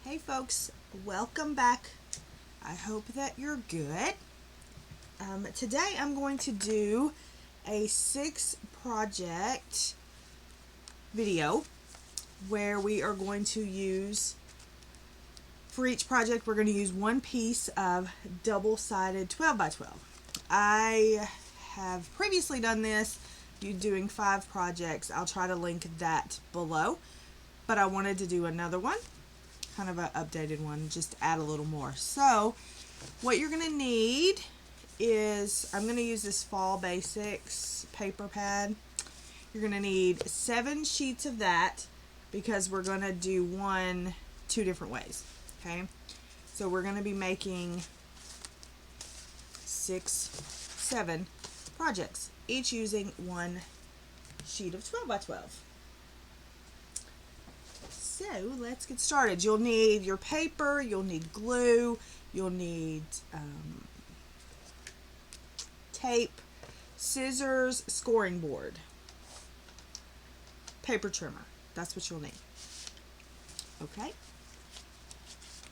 Hey folks, welcome back. I hope that you're good. Today I'm going to do a 6 project video where we are going to use, for each project we're going to use one piece of double-sided 12 by 12. I have previously done this, doing 5 projects. I'll try to link that below, but I wanted to do another one, kind of an updated one, just add a little more. So what you're going to need is, I'm going to use this Fall Basics paper pad. You're going to need 7 sheets of that because we're going to do 2 different ways. Okay, so we're going to be making 7 projects, each using 1 sheet of 12 by 12. So let's get started. You'll need your paper, you'll need glue, you'll need tape, scissors, scoring board, paper trimmer. That's what you'll need. Okay.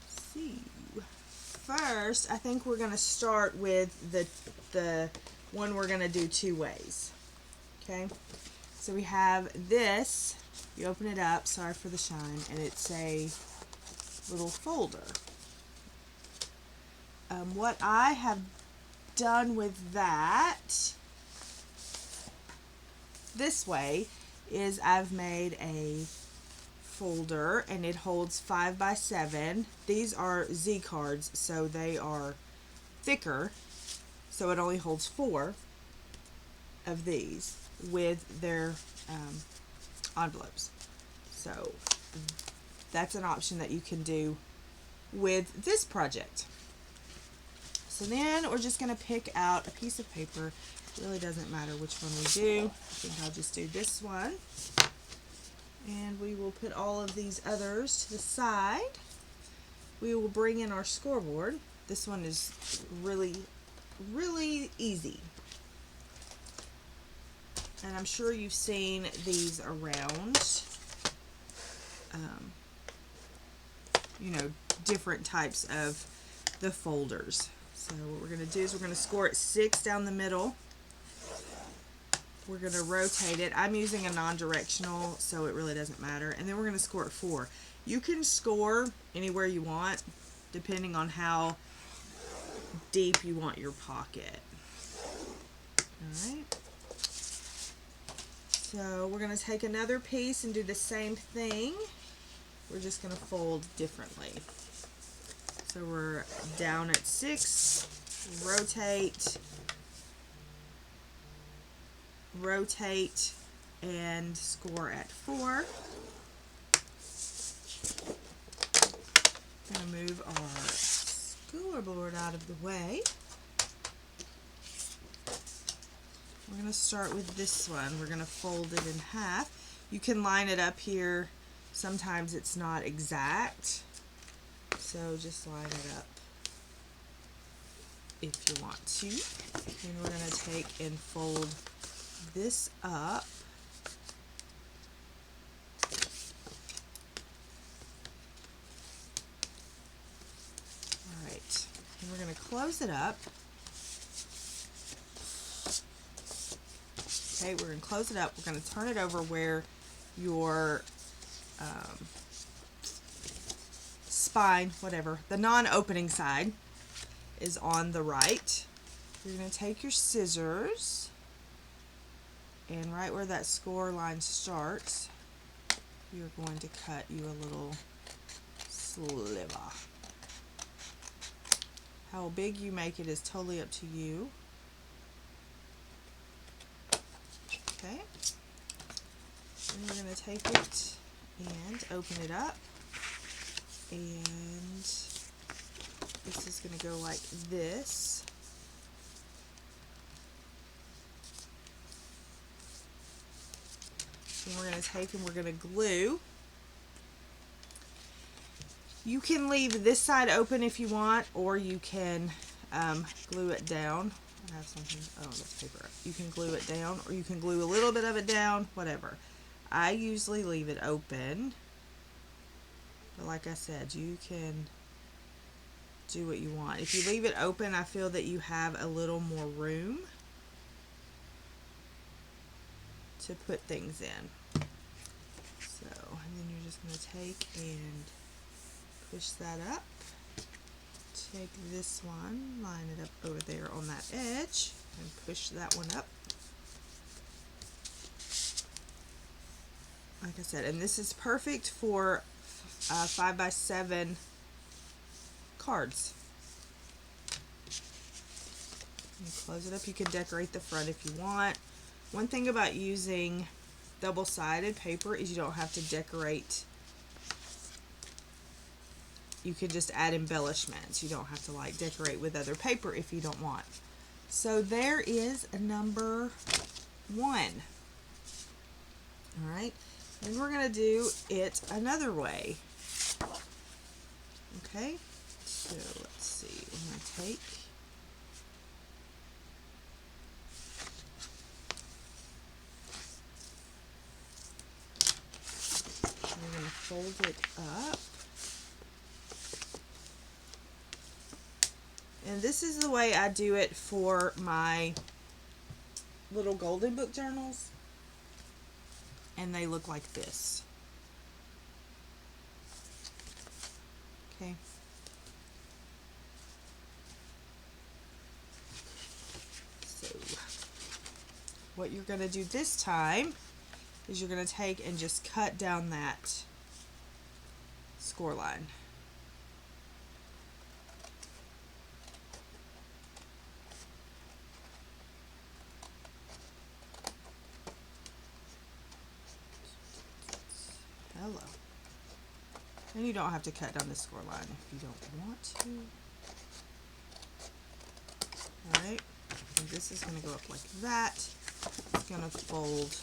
See. First, I think we're going to start with the one we're going to do 2 ways. Okay. So we have this. You open it up, sorry for the shine, and it's a little folder. What I have done with that this way is I've made a folder, and it holds 5 by 7. These are Z cards, so they are thicker, so it only holds 4 of these with their envelopes. So that's an option that you can do with this project. So then we're just going to pick out a piece of paper. It really doesn't matter which one we do. I think I'll just do this one. And we will put all of these others to the side. We will bring in our scoreboard. This one is really, really easy. And I'm sure you've seen these around, different types of the folders. So what we're going to do is we're going to score it 6 down the middle. We're going to rotate it. I'm using a non-directional, so it really doesn't matter. And then we're going to score it 4. You can score anywhere you want, depending on how deep you want your pocket. Alright. So we're going to take another piece and do the same thing. We're just going to fold differently. So we're down at 6, rotate, and score at 4. I'm going to move our scoreboard out of the way. We're going to start with this one. We're going to fold it in half. You can line it up here. Sometimes it's not exact, so just line it up if you want to. And we're going to take and fold this up. Alright, and we're going to close it up. Okay, we're going to close it up. We're going to turn it over where your spine, whatever, the non-opening side is on the right. You're going to take your scissors, and right where that score line starts, you're going to cut you a little sliver. How big you make it is totally up to you. Okay. And we're going to take it and open it up, and this is going to go like this. And we're going to take and we're going to glue. You can leave this side open if you want, or you can glue it down. I have something, oh, that's paper. You can glue it down, or you can glue a little bit of it down, whatever. I usually leave it open. But like I said, you can do what you want. If you leave it open, I feel that you have a little more room to put things in. So, and then you're just going to take and push that up. Take this one, line it up over there on that edge, and push that one up. Like I said, and this is perfect for 5x7 cards. And close it up. You can decorate the front if you want. One thing about using double-sided paper is you don't have to decorate. You can just add embellishments. You don't have to like decorate with other paper if you don't want. So there is number 1. All right. Then we're going to do it another way. Okay. So let's see. I'm going to take we're going to fold it up. And this is the way I do it for my little golden book journals. And they look like this. Okay. So what you're going to do this time is you're going to take and just cut down that score line. Hello. And you don't have to cut down the score line if you don't want to. Alright, and this is going to go up like that. It's going to fold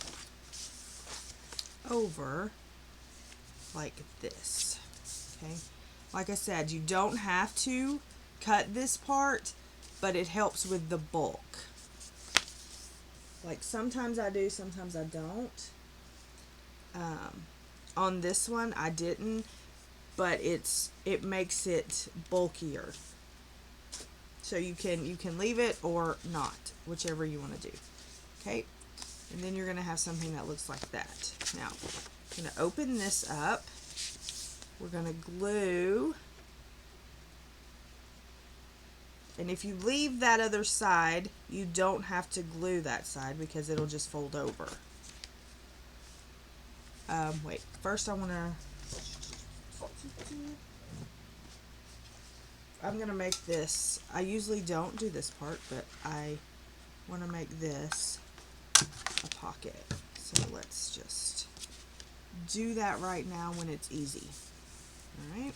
over like this. Okay, like I said, you don't have to cut this part, but it helps with the bulk. Like sometimes I do, sometimes I don't. On this one I didn't, but it makes it bulkier. So you can leave it or not, whichever you want to do. Okay, and then you're going to have something that looks like that. Now, I'm going to open this up. We're going to glue. And if you leave that other side, you don't have to glue that side because it'll just fold over. Wait, first I'm gonna make this. I usually don't do this part, but I want to make this a pocket. So let's just do that right now when it's easy. Alright.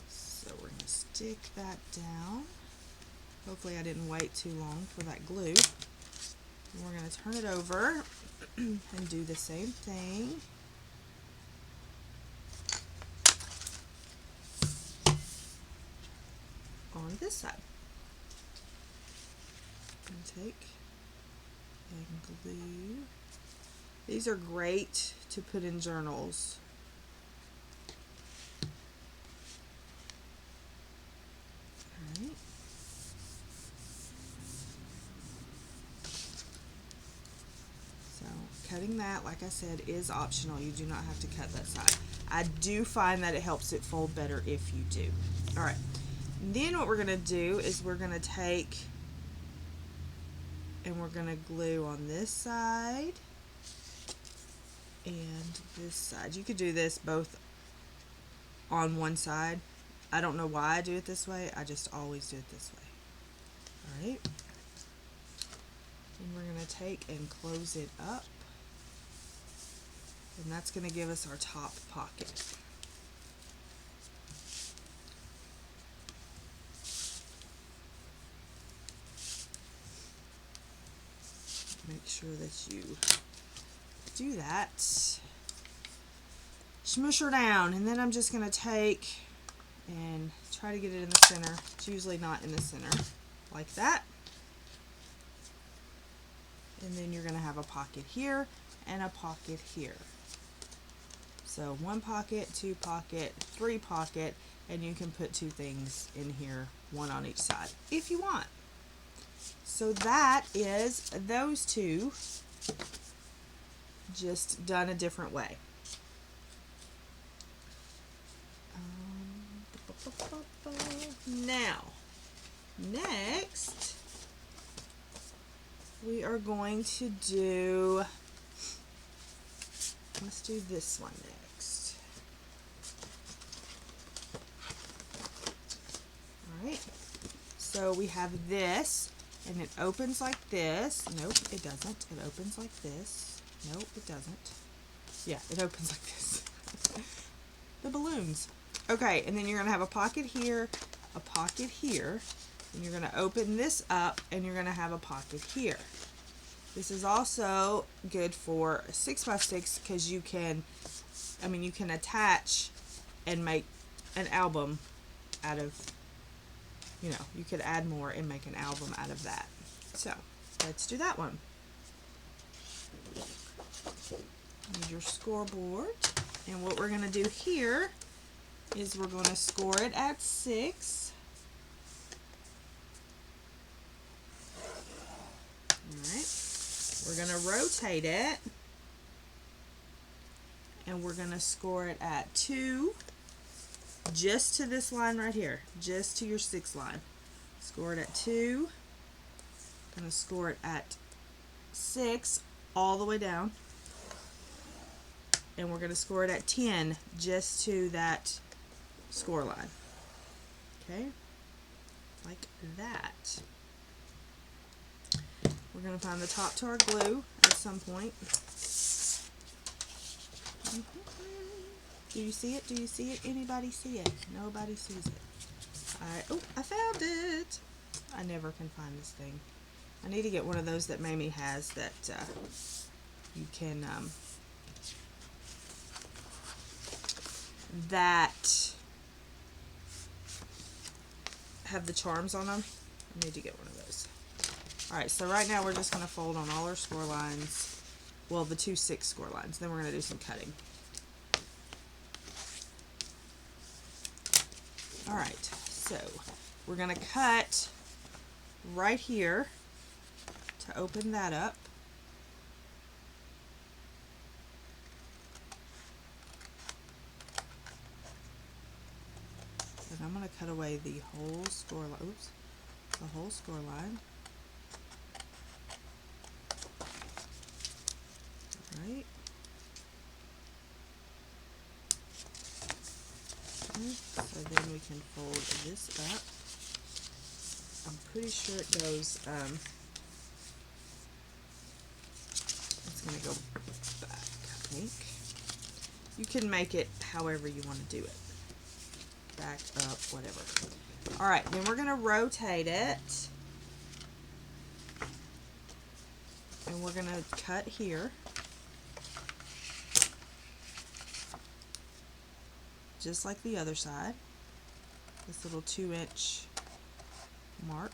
So we're going to stick that down. Hopefully I didn't wait too long for that glue. And we're going to turn it over and do the same thing. On this side. And take and glue. These are great to put in journals. Alright. So cutting that, like I said, is optional. You do not have to cut that side. I do find that it helps it fold better if you do. Alright. Then what we're going to do is we're going to take and we're going to glue on this side and this side. You could do this both on one side. I don't know why I do it this way. I just always do it this way. Alright. And we're going to take and close it up. And that's going to give us our top pocket. Make sure that you do that. Smush her down, and then I'm just going to take and try to get it in the center. It's usually not in the center, like that. And then you're going to have a pocket here and a pocket here. So 1 pocket, 2 pocket, 3 pocket, and you can put 2 things in here, 1 on each side, if you want. So that is those two, just done a different way. Now, next, we are going to do, let's do this one next. Alright, so we have this, and it opens like this. Nope, it doesn't. It opens like this. Nope, it doesn't. Yeah, it opens like this. The balloons. Okay, and then you're going to have a pocket here, a pocket here, and you're going to open this up, and you're going to have a pocket here. This is also good for 6x6 because you can, you can attach and make an album out of, you could add more and make an album out of that. So, let's do that one. Need your scoreboard. And what we're going to do here is we're going to score it at 6. Alright. We're going to rotate it. And we're going to score it at 2. Just to this line right here. Just to your 6 line. Score it at 2. I'm going to score it at 6 all the way down. And we're going to score it at 10 just to that score line. Okay? Like that. We're going to find the top to our glue at some point. Do you see it? Do you see it? Anybody see it? Nobody sees it. Alright. Oh, I found it! I never can find this thing. I need to get one of those that Mamie has that you can that have the charms on them. I need to get one of those. Alright, so right now we're just going to fold on all our score lines. Well, the 2 6 score lines. Then we're going to do some cutting. Alright, so we're going to cut right here to open that up. And I'm going to cut away the whole score line. Oops, the whole score line. Right. Okay, so then we can fold this up. I'm pretty sure it goes, it's going to go back, I think. You can make it however you want to do it. Back up, whatever. Alright, then we're going to rotate it. And we're going to cut here. Just like the other side. This little 2-inch mark.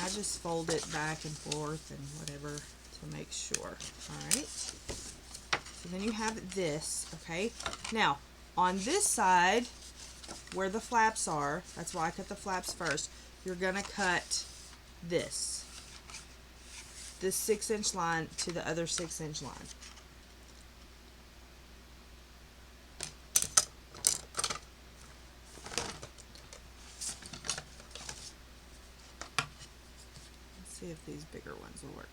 I just fold it back and forth and whatever to make sure. Alright. So then you have this, okay? Now, on this side, where the flaps are, that's why I cut the flaps first, you're going to cut this 6-inch line to the other 6-inch line. See if these bigger ones will work.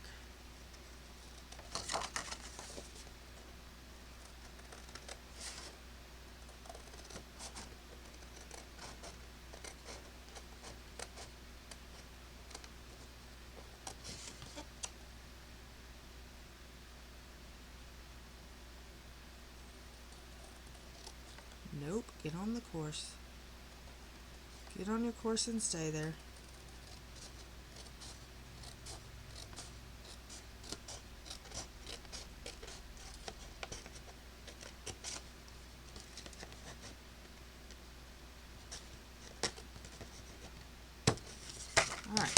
Nope, get on the course. Get on your course and stay there. Alright.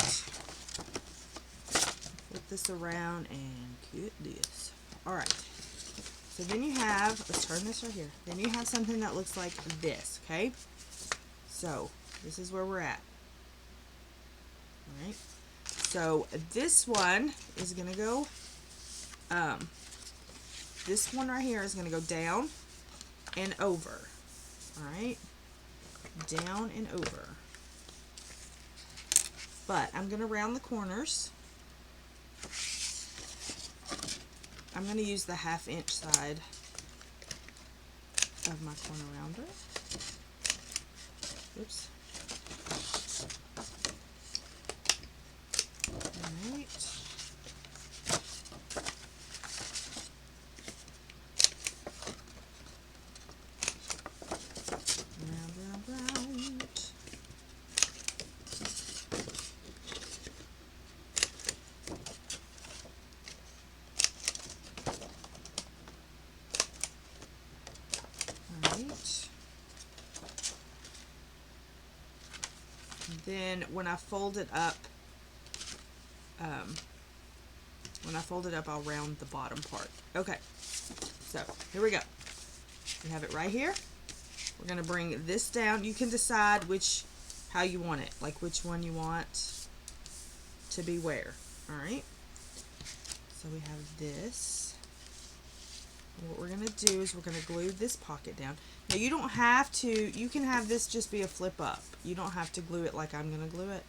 Flip this around and get this. Alright. So then you have, let's turn this right here. Then you have something that looks like this, okay? So this is where we're at. Alright. So this one is going to go, this one right here is going to go down and over. Alright. Down and over. But I'm going to round the corners. I'm going to use the 1/2 inch side of my corner rounder. Oops. Alright. Round, round, round. Then when I fold it up, I'll round the bottom part. Okay, so here we go. We have it right here. We're gonna bring this down. You can decide how you want it, like which one you want to be where. All right. So we have this. And what we're gonna do is we're gonna glue this pocket down. Now you don't have to, you can have this just be a flip up. You don't have to glue it like I'm gonna glue it.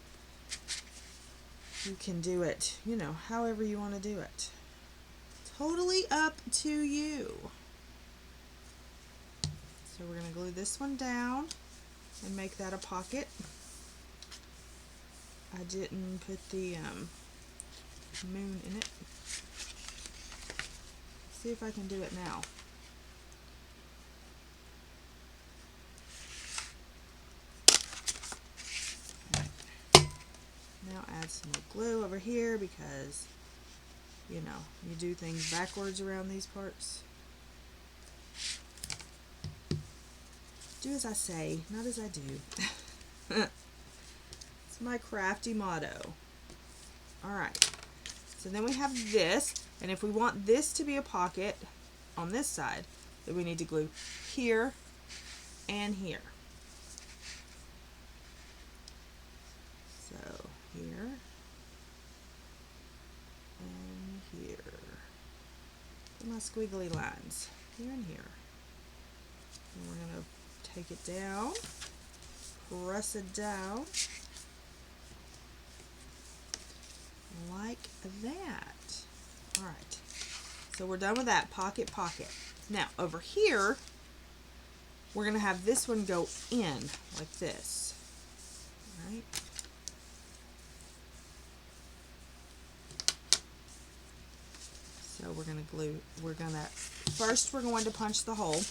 You can do it, you know, however you want to do it. Totally up to you. So we're gonna glue this one down and make that a pocket. I didn't put the moon in it. See if I can do it now. Now add some more glue over here because, you know, you do things backwards around these parts. Do as I say, not as I do. It's my crafty motto. Alright, so then we have this, and if we want this to be a pocket on this side, then we need to glue here and here. So here and here. Put my squiggly lines here and here. And we're going to take it down, press it down like that. Alright, so we're done with that pocket. Now over here we're going to have this one go in like this. Alright. So we're going to glue, first we're going to punch the hole,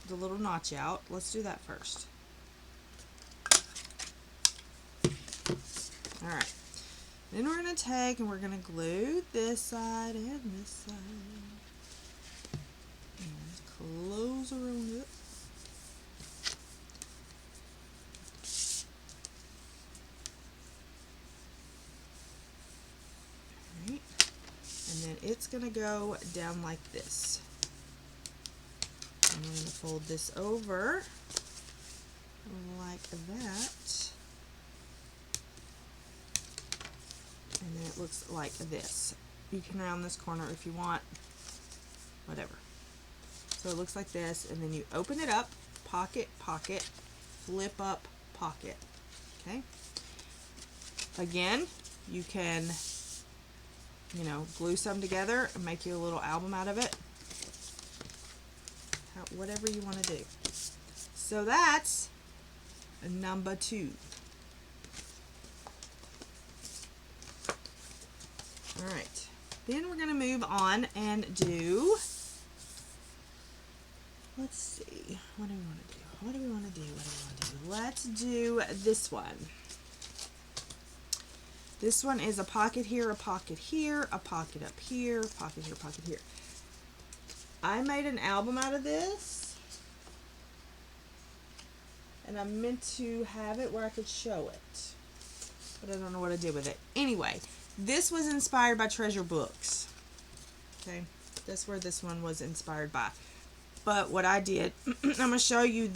the little notch out. Let's do that first. Alright. Then we're going to take and we're going to glue this side and this side. And close around it. Alright. And then it's going to go down like this. And we're going to fold this over like that. And then it looks like this. You can round this corner if you want, whatever. So it looks like this, and then you open it up, pocket, pocket, flip up, pocket. Okay? Again, you can, you know, glue some together and make you a little album out of it. Whatever you want to do. So that's number 2. Alright, then we're going to move on and do, let's see, what do we want to do? what do we want to do? What do we want to do? Let's do this one. This one is a pocket here, a pocket here, a pocket up here, pocket here, pocket here. I made an album out of this, and I meant to have it where I could show it, but I don't know what I did with it. Anyway, this was inspired by Treasure Books. Okay, that's where this one was inspired by. But what I did, I'm going to show you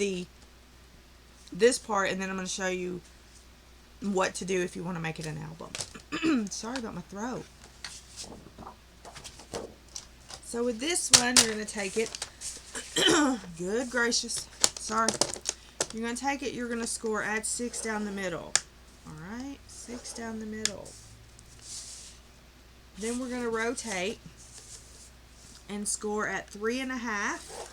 this part, and then I'm going to show you what to do if you want to make it an album. Sorry about my throat. So with this one, you're going to take it. Good gracious. Sorry. You're going to take it, you're going to score at 6 down the middle. Alright, 6 down the middle. Then we're going to rotate and score at 3.5.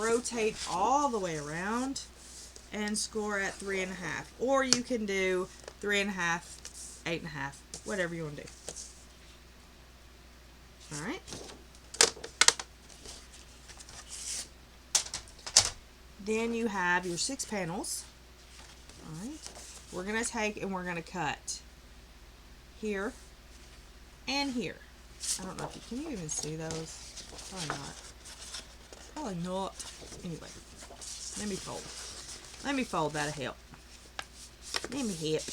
Rotate all the way around and score at 3.5. Or you can do 3.5, 8.5, whatever you want to do. Alright. Then you have your 6 panels. Alright. We're going to take and we're going to cut here and here. I don't know if you can even see those? Probably not. Probably not. Anyway, let me fold. Let me fold. That'll help. Let me help.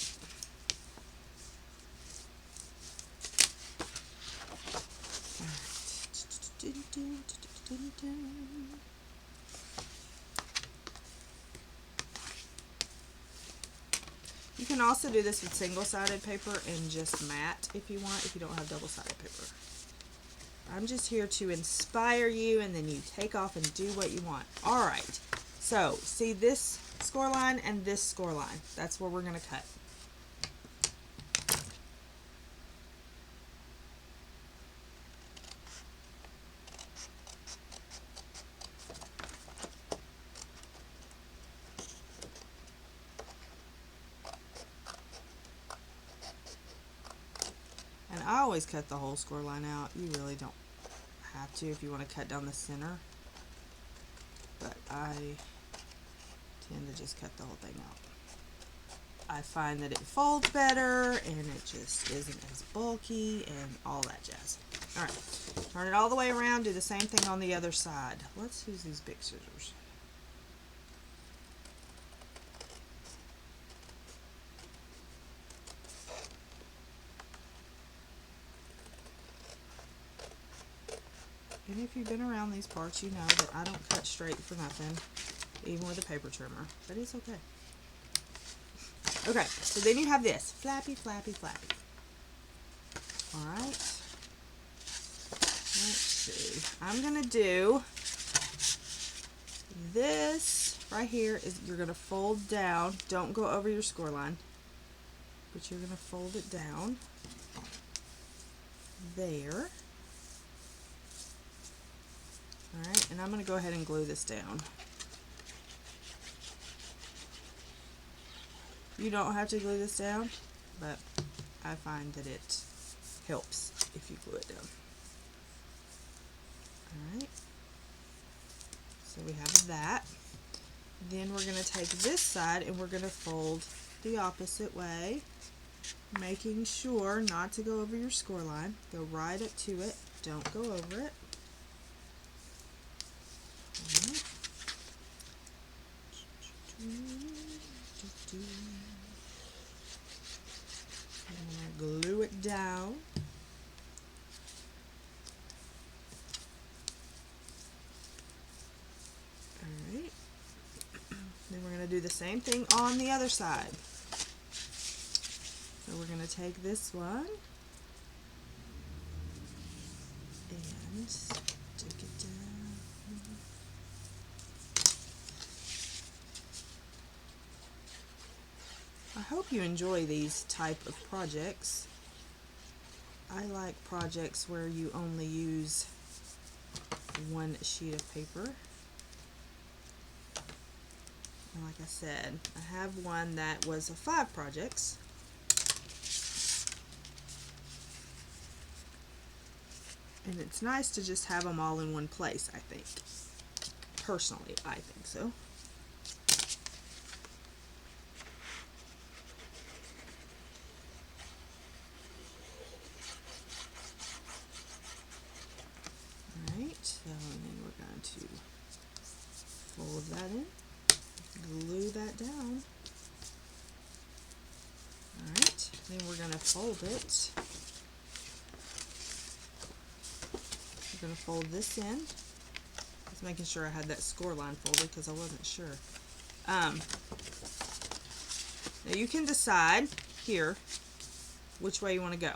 You can also do this with single-sided paper and just matte if you want, if you don't have double-sided paper. I'm just here to inspire you, and then you take off and do what you want. Alright, so see this score line and this score line. That's where we're going to cut. And I always cut the whole score line out. You really don't have to if you want to cut down the center. But I tend to just cut the whole thing out. I find that it folds better and it just isn't as bulky and all that jazz. Alright, turn it all the way around, do the same thing on the other side. Let's use these big scissors. And if you've been around these parts, you know that I don't cut straight for nothing, even with a paper trimmer, but it's okay. Okay, so then you have this, flappy, flappy, flappy. Alright, let's see, I'm going to do this right here. Is you're going to fold down, don't go over your score line, but you're going to fold it down there. Alright, and I'm going to go ahead and glue this down. You don't have to glue this down, but I find that it helps if you glue it down. Alright, so we have that. Then we're going to take this side and we're going to fold the opposite way, making sure not to go over your score line. Go right up to it, don't go over it. Alright. I'm going to glue it down. Alright. Then we're going to do the same thing on the other side. So we're going to take this one and stick it down. I hope you enjoy these type of projects. I like projects where you only use one sheet of paper. And like I said, I have one that was 5 projects. And it's nice to just have them all in one place, I think. Personally, I think so. Alright, so then we're going to fold that in, glue that down. Alright, then we're going to fold it. We're going to fold this in. Just making sure I had that score line folded because I wasn't sure. Now you can decide here which way you want to go.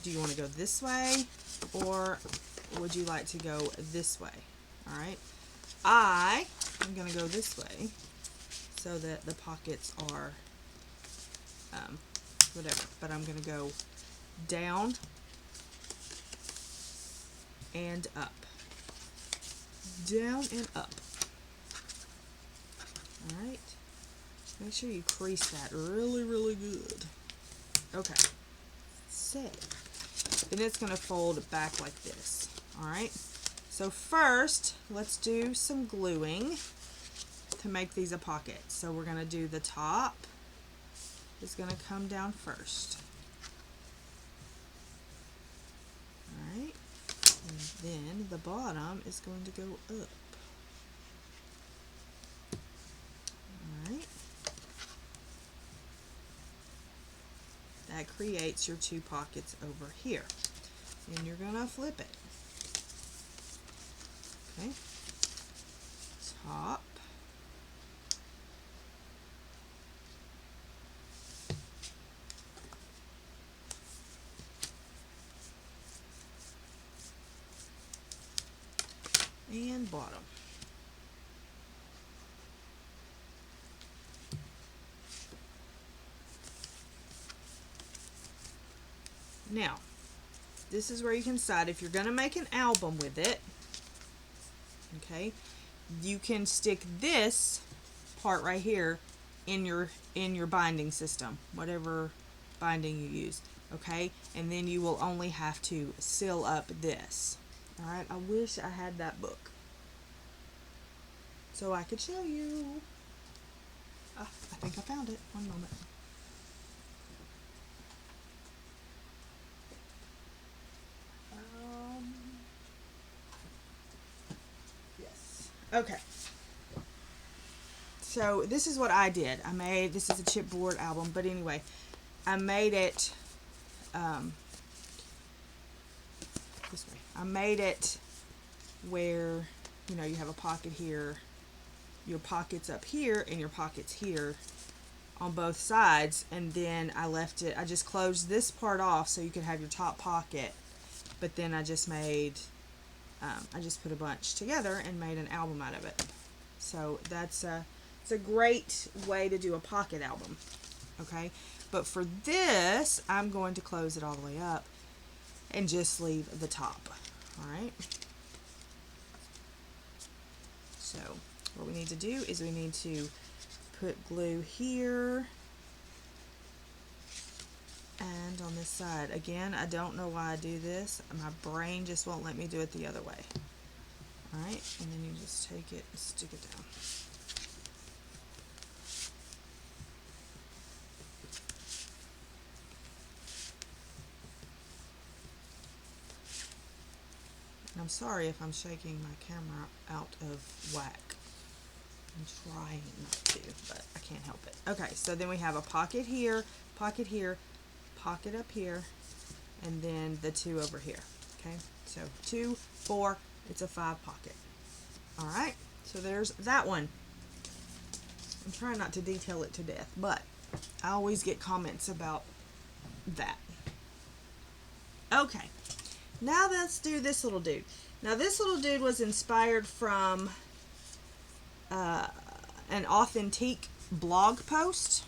Do you want to go this way, or would you like to go this way? Alright, I am going to go this way so that the pockets are whatever, but I'm going to go down and up. Down and up. Alright, make sure you crease that really, really good. Okay, so then it's going to fold back like this. Alright, so first let's do some gluing to make these a pocket. So we're going to do the top is going to come down first. Alright, and then the bottom is going to go up. Alright, that creates your two pockets over here. And you're going to flip it. Okay, top, and bottom. Now, this is where you can decide if you're going to make an album with it. Okay, you can stick this part right here in your binding system, whatever binding you use. Okay, and then you will only have to seal up this. All right, I wish I had that book so I could show you. I think I found it. One moment. Yes. Okay. So this is what I did. This is a chipboard album, but anyway, I made it this way. I made it where, you know, you have a pocket here, your pockets up here, and your pockets here on both sides, and then I just closed this part off so you could have your top pocket, but then I just put a bunch together and made an album out of it. So it's a great way to do a pocket album. Okay, but for this, I'm going to close it all the way up and just leave the top. Alright, so what we need to do is we need to put glue here and on this side. Again, I don't know why I do this. My brain just won't let me do it the other way. Alright, and then you just take it and stick it down. I'm sorry if I'm shaking my camera out of whack. I'm trying not to, but I can't help it. Okay, so then we have a pocket here, pocket up here, and then the two over here. Okay, so 2, 4, it's a 5 pocket. Alright, so there's that one. I'm trying not to detail it to death, but I always get comments about that. Okay, now let's do this little dude. Now this little dude was inspired from an Authentique blog post.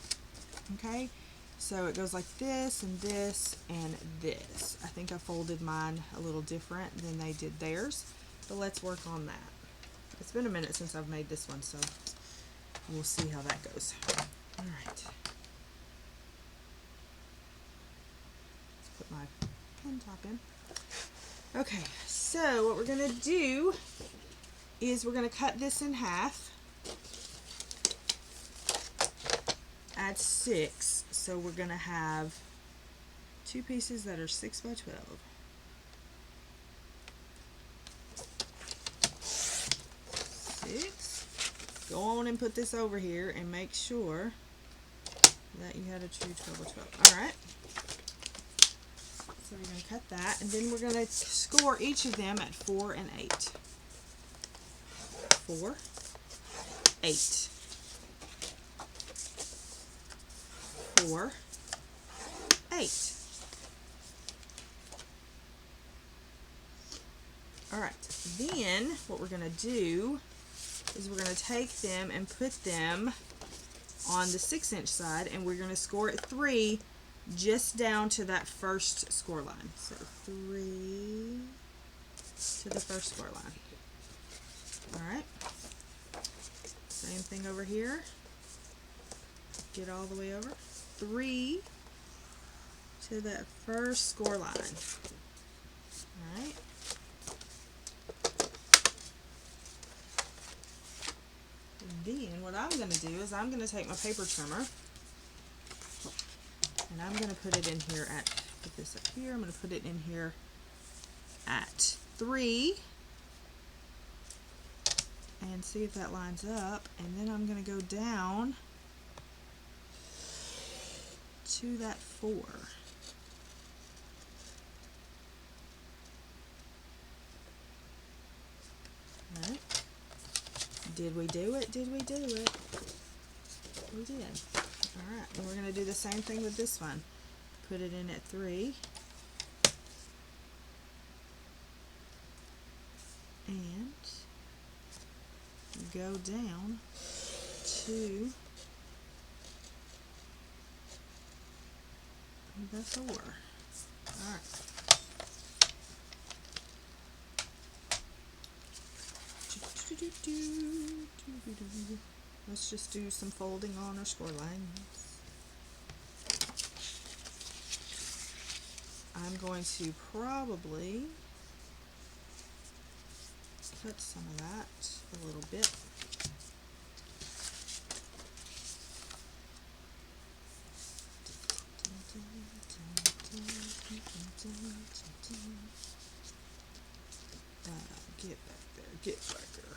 Okay, so it goes like this and this and this. I think I folded mine a little different than they did theirs, but let's work on that. It's been a minute since I've made this one, so we'll see how that goes. All right, let's put my pen top in. Okay, so what we're gonna do is we're going to cut this in half at 6. So we're going to have 2 pieces that are 6 by 12. 6. Go on and put this over here and make sure that you had a true 12 by 12. Alright. So we're going to cut that, and then we're going to score each of them at 4 and 8. 4, 8. 4, 8. Alright, then what we're going to do is we're going to take them and put them on the 6-inch side, and we're going to score at 3 just down to that first score line. So 3 to the first score line. Alright, same thing over here. Get all the way over. 3 to that first score line. Alright. Then what I'm going to do is I'm going to take my paper trimmer and I'm going to put it in here at, put this up here, I'm going to put it in here at 3 and see if that lines up, and then I'm going to go down to that 4. Alright. Did we do it? Did we do it? We did. Alright, and we're going to do the same thing with this one. Put it in at 3. And go down to the 4. Alright. Let's just do some folding on our score lines. I'm going to probably cut some of that a little bit. Get back there, get back there.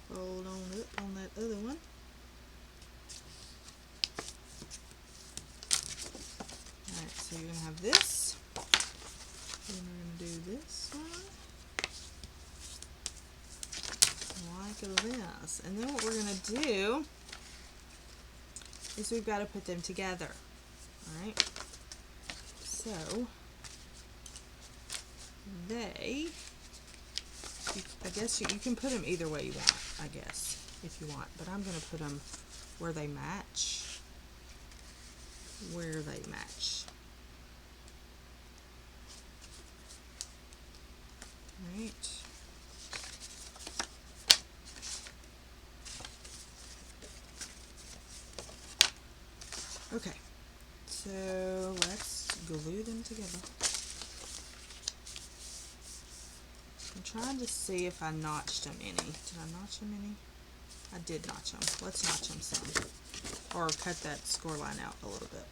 Fold on up on that other one. Alright, so you're going to have this. Then we're going to do this one. Like this. And then what we're going to do is we've got to put them together. Alright. So, they, I guess you can put them either way you want, I guess, if you want. But I'm going to put them where they match. Where they match. Right. Okay. So let's glue them together. I'm trying to see if I notched them any. Did I notch them any? I did notch them. Let's notch them some. Or cut that score line out a little bit.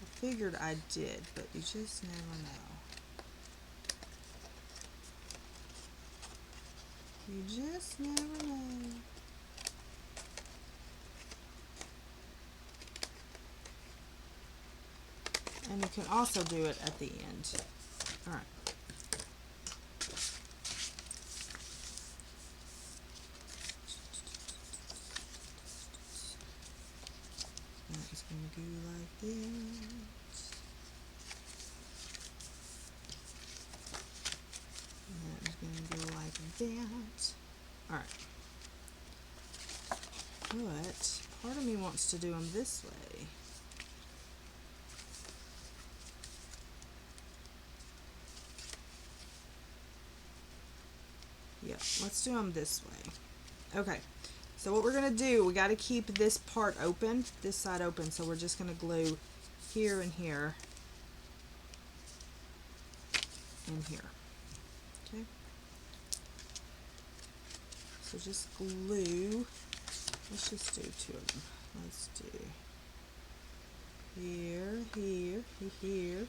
I figured I did, but you just never know. You just never know. And you can also do it at the end. Alright. It's going to go like this. And that is going to go like that. Alright. But part of me wants to do them this way. Yep, let's do them this way. Okay, so what we're going to do, we got to keep this part open, this side open, so we're just going to glue here and here and here. Okay, so just glue, let's just do 2 of them. Let's do here, here, here.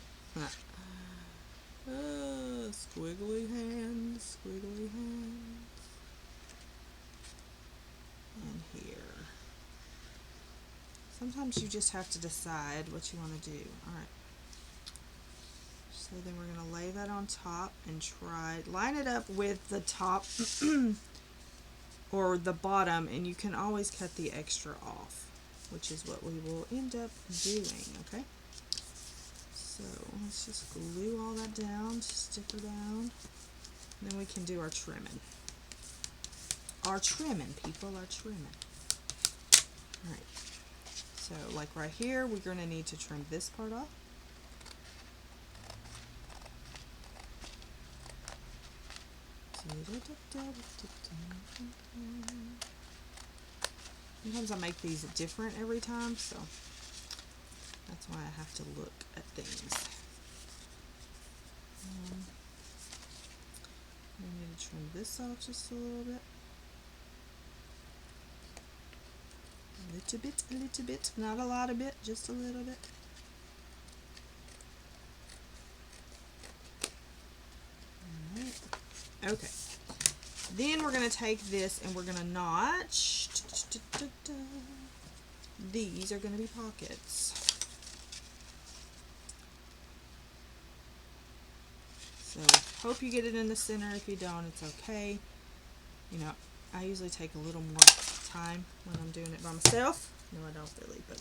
Squiggly hands, squiggly hands. And here. Sometimes you just have to decide what you want to do. Alright. So then we're going to lay that on top and line it up with the top or the bottom, and you can always cut the extra off, which is what we will end up doing, okay? So let's just glue all that down, stick her down, and then we can do our trimming. Our trimming, people, our trimming. Alright, so like right here, we're going to need to trim this part off. Sometimes I make these different every time, so that's why I have to look at things. I need to trim this off just a little bit. A little bit, not a lot of it, just a little bit. Alright. Okay. Then we're going to take this and we're going to notch. These are going to be pockets. So hope you get it in the center. If you don't, it's okay. You know, I usually take a little more time when I'm doing it by myself. No, I don't really, but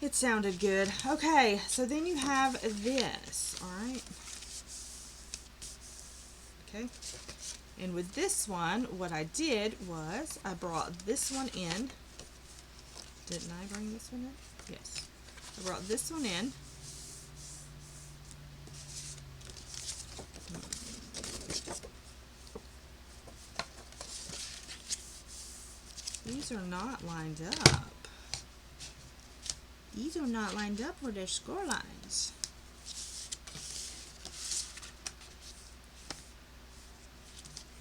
it sounded good. Okay, so then you have this, alright? Okay, and with this one, what I did was I brought this one in. Didn't I bring this one in? Yes. I brought this one in. These are not lined up. These are not lined up for their score lines.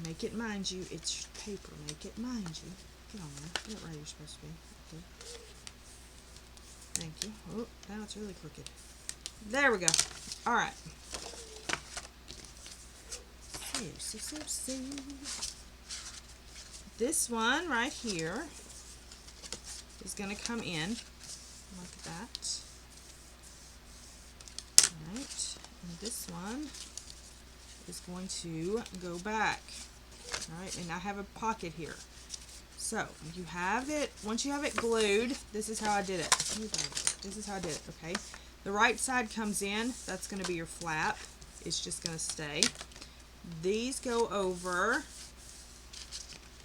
Make it mind you, it's paper. Make it mind you. Get on there. Get right you're supposed to be. Okay. Thank you. Oh, now it's really crooked. There we go. Alright. So. This one right here is going to come in like that. Alright. And this one is going to go back. Alright, and I have a pocket here. So, you have it, once you have it glued, this is how I did it. This is how I did it, okay? The right side comes in, that's going to be your flap. It's just going to stay. These go over,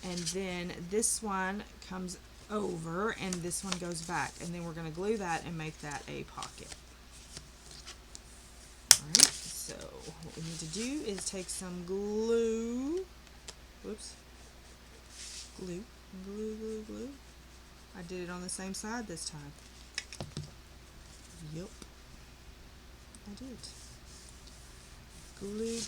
and then this one comes over, and this one goes back. And then we're going to glue that and make that a pocket. Alright, so what we need to do is take some glue. Whoops. Glue. Glue. I did it on the same side this time. Yep. I did. Glue.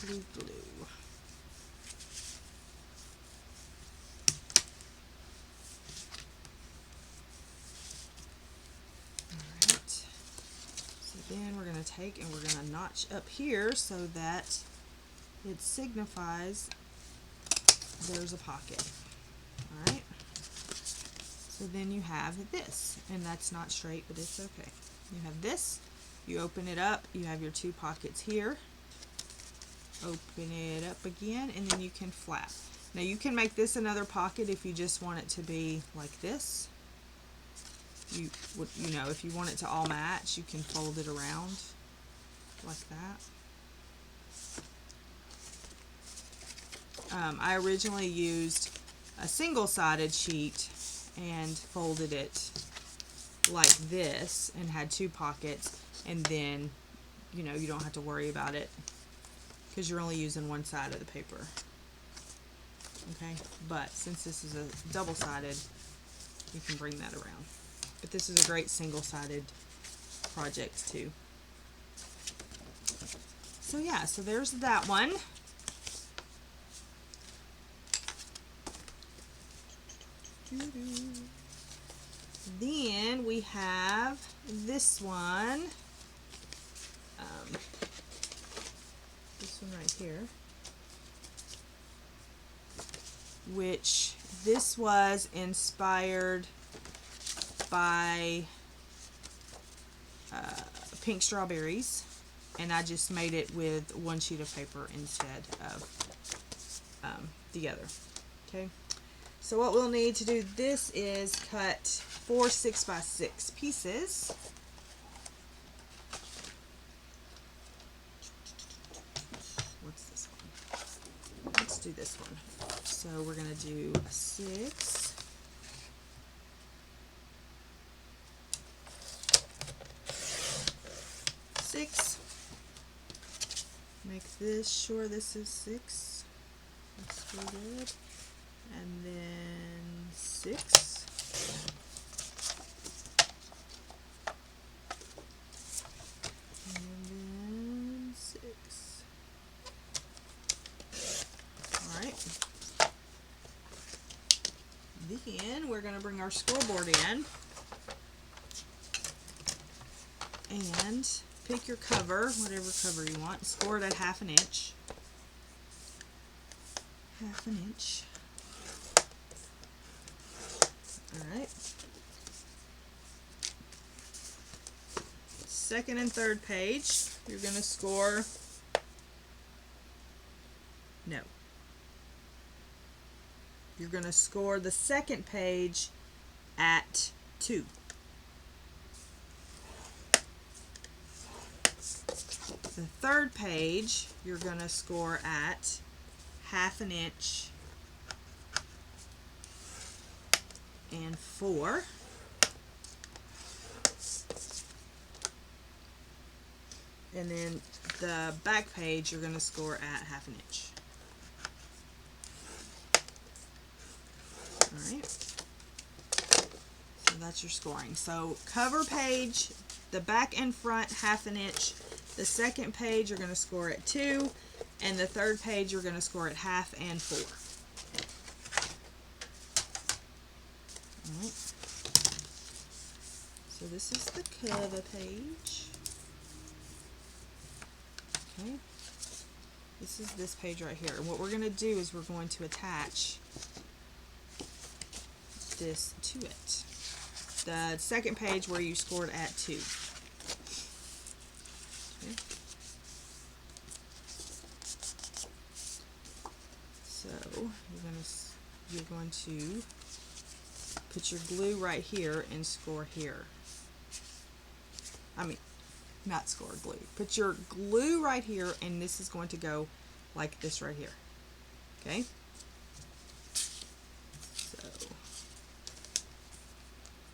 Alright. So then we're going to take and we're going to notch up here so that it signifies there's a pocket. Alright. So then you have this, and that's not straight, but it's okay. You have this, you open it up, you have your 2 pockets here. Open it up again, and then you can flap. Now you can make this another pocket if you just want it to be like this. You know, if you want it to all match, you can fold it around like that. I originally used a single-sided sheet and folded it like this and had 2 pockets, and then, you know, you don't have to worry about it because you're only using one side of the paper. okay? But since this is a double-sided, you can bring that around. But this is a great single-sided project too. So yeah, so there's that one. Then we have this one. This one right here. Which this was inspired by pink strawberries, and I just made it with one sheet of paper instead of the other. Okay, so what we'll need to do this is cut 4 6x6 pieces. What's this one? Let's do this one. So we're going to do a 6, make this sure this is 6. That's really good. And then 6. And then 6. Alright. Then we're going to bring our scoreboard in and pick your cover, whatever cover you want. Score it at 1/2 inch. 1/2 inch. Alright. Second and third page, you're going to score, no. You're going to score the second page at 2. The third page, you're going to score at 1/2 inch and 4. And then the back page, you're going to score at 1/2 inch. Alright. So that's your scoring. So cover page, the back and front 1/2 inch. The second page you're going to score at 2, and the third page you're going to score at 1/2 and 4. Alright. So this is the cover page. Okay. This is this page right here. And what we're going to do is we're going to attach this to it. The second page where you scored at 2. Okay. So you're going to put your glue right here and score here. I mean, not score, glue. Put your glue right here, and this is going to go like this right here. Okay? So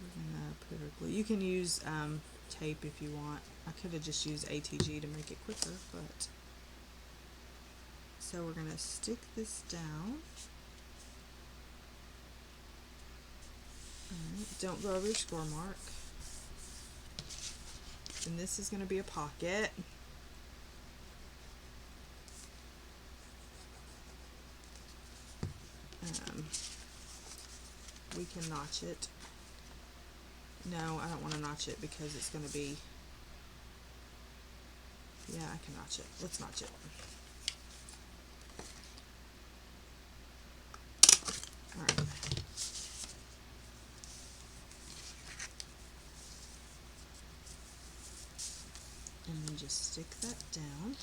we're gonna put our glue. You can use tape if you want. I could have just used ATG to make it quicker, but so we're gonna stick this down. Alright, don't go over your score mark. And this is going to be a pocket. We can notch it. No, I don't want to notch it because it's going to be, yeah, I can notch it. Let's notch it. Alright. And then just stick that down.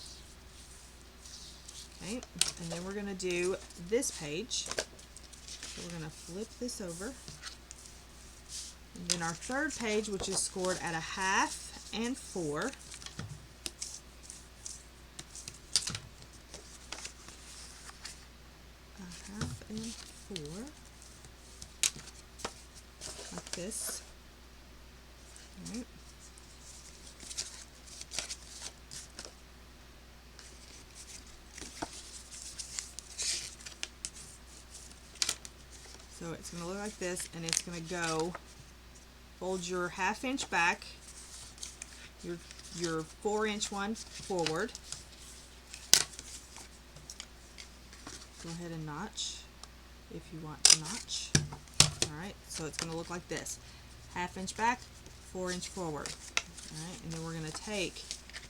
Okay, and then we're going to do this page. So we're going to flip this over. And then our third page, which is scored at 1/2 and 4. A 1/2 and 4. Like this. All right. So it's going to look like this, and it's going to go, fold your 1/2 inch back, your 4-inch one forward. Go ahead and notch if you want to notch. Alright, so it's going to look like this. 1/2 inch back, 4-inch forward. Alright, and then we're going to take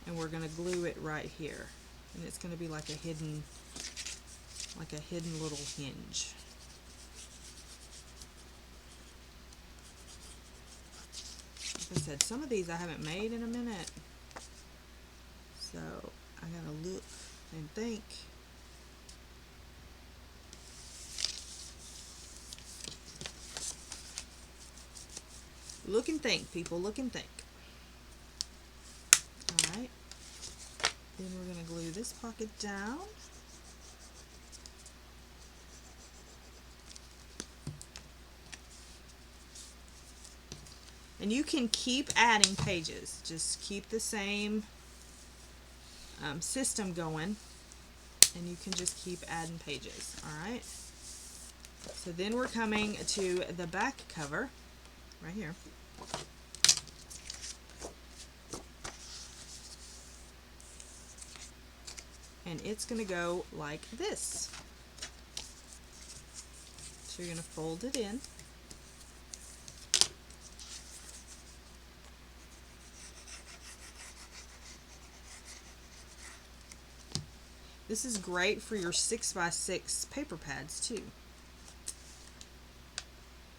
and we're going to glue it right here. And it's going to be like a hidden little hinge. Like I said, some of these I haven't made in a minute. So I gotta look and think. Look and think, people. Look and think. Alright. Then we're going to glue this pocket down. And you can keep adding pages. Just keep the same system going. And you can just keep adding pages. Alright. So then we're coming to the back cover. Right here. And it's going to go like this. So you're going to fold it in. This is great for your 6x6 paper pads too.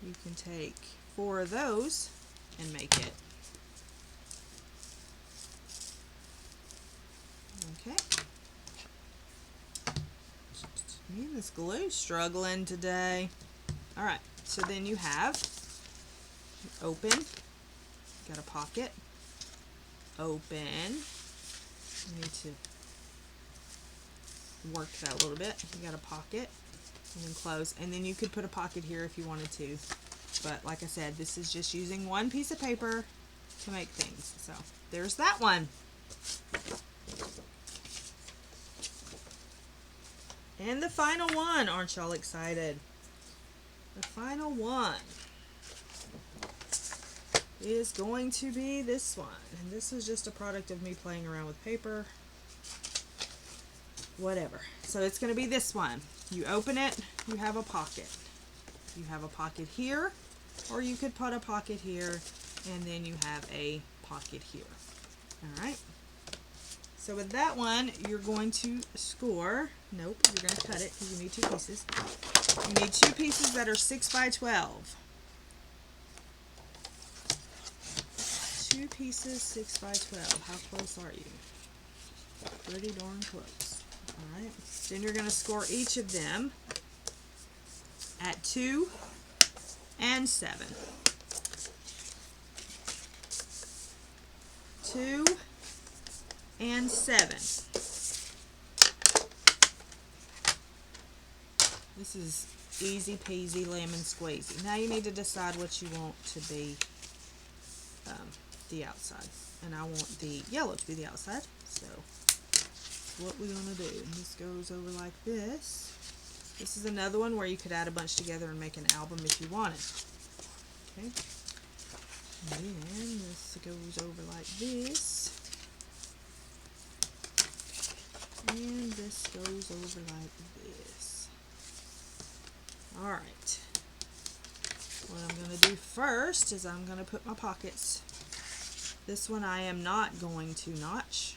You can take 4 of those and make it. Okay. Man, this glue's struggling today. Alright, so then you have open, got a pocket, open, you need to work that a little bit, you got a pocket, and then close, and then you could put a pocket here if you wanted to, but like I said, this is just using one piece of paper to make things. So there's that one. And the final one, aren't y'all excited? The final one is going to be this one. And this is just a product of me playing around with paper. Whatever. So it's going to be this one. You open it, you have a pocket. You have a pocket here, or you could put a pocket here, and then you have a pocket here. Alright. So with that one, you're going to score. Nope, you're going to cut it because you need 2 pieces. You need 2 pieces that are 6x12. 2 pieces, 6x12. How close are you? Pretty darn close. Alright, then you're going to score each of them at 2 and 7. 2 and 7. This is easy peasy lemon squeezy. Now you need to decide what you want to be the outside. And I want the yellow to be the outside. So what we're going to do. And this goes over like this. This is another one where you could add a bunch together and make an album if you wanted. Okay. And then this goes over like this. And this goes over like this. Alright. What I'm going to do first is I'm going to put my pockets. This one I am not going to notch.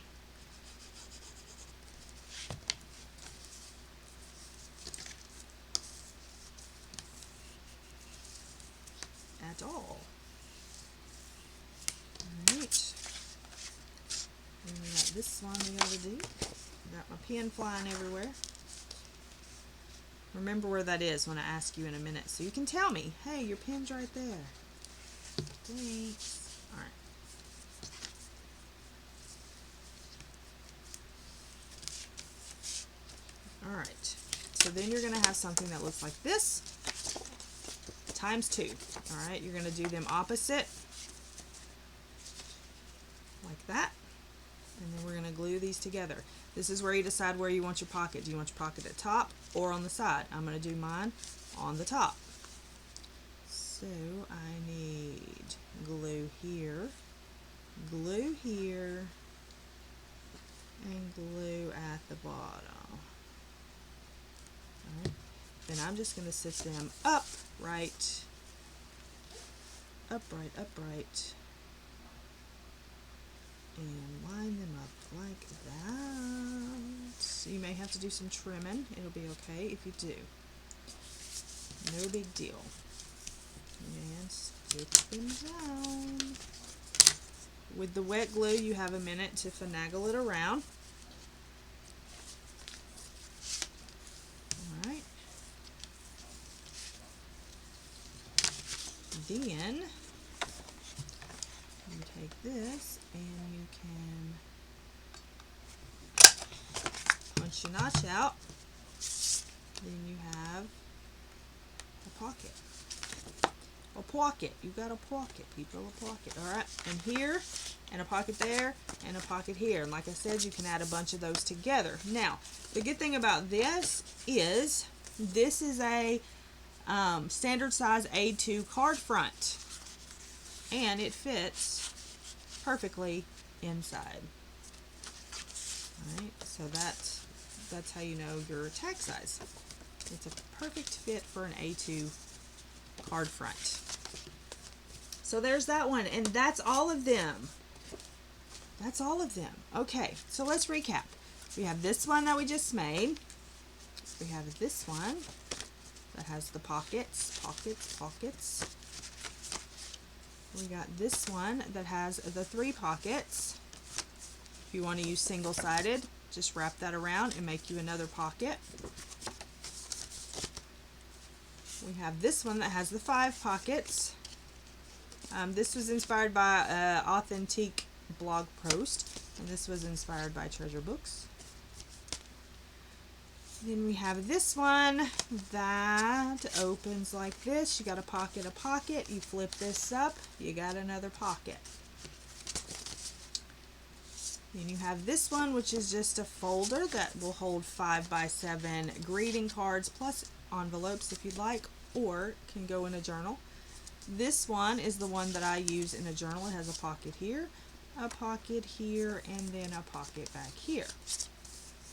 At all. Alright. And we got this one we gotta do. Got my pen flying everywhere. Remember where that is when I ask you in a minute, so you can tell me, hey, your pen's right there. Thanks. Alright. Alright. So then you're going to have something that looks like this times 2. Alright, you're going to do them opposite. Like that. And then we're going to glue these together. This is where you decide where you want your pocket. Do you want your pocket at the top or on the side? I'm going to do mine on the top. So I need glue here, and glue at the bottom. Alright. Then I'm just going to sit them upright, and line them up like that. So you may have to do some trimming. It'll be okay if you do. No big deal. And stick them down. With the wet glue, you have a minute to finagle it around. Alright. Then you take this and you can punch your notch out. Then you have a pocket. A pocket. You've got a pocket, people. A pocket. Alright. And here, and a pocket there, and a pocket here. And like I said, you can add a bunch of those together. Now, the good thing about this is a standard size A2 card front. And it fits perfectly inside. Alright, so that's how you know your tag size. It's a perfect fit for an A2 card front. So there's that one, and that's all of them. That's all of them. Okay, so let's recap. We have this one that we just made. We have this one that has the pockets. We got this one that has the 3 pockets. If you want to use single-sided, just wrap that around and make you another pocket. We have this one that has the 5 pockets. This was inspired by Authentique blog post, and this was inspired by Treasure Books. Then we have this one that opens like this. You got a pocket, you flip this up, you got another pocket. Then you have this one, which is just a folder that will hold 5x7 greeting cards plus envelopes if you'd like, or can go in a journal. This one is the one that I use in a journal. It has a pocket here, and then a pocket back here.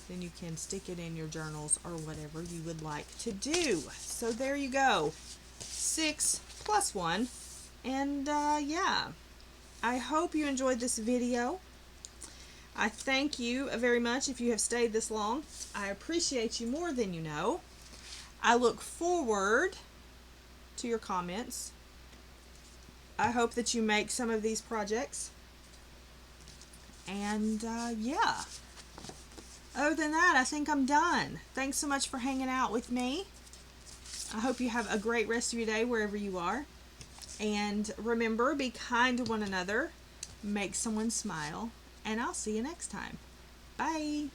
Then you can stick it in your journals or whatever you would like to do. So there you go. 6 plus 1. And yeah, I hope you enjoyed this video. I thank you very much if you have stayed this long. I appreciate you more than you know. I look forward to your comments. I hope that you make some of these projects. And yeah. Other than that, I think I'm done. Thanks so much for hanging out with me. I hope you have a great rest of your day wherever you are. And remember, be kind to one another. Make someone smile. And I'll see you next time. Bye.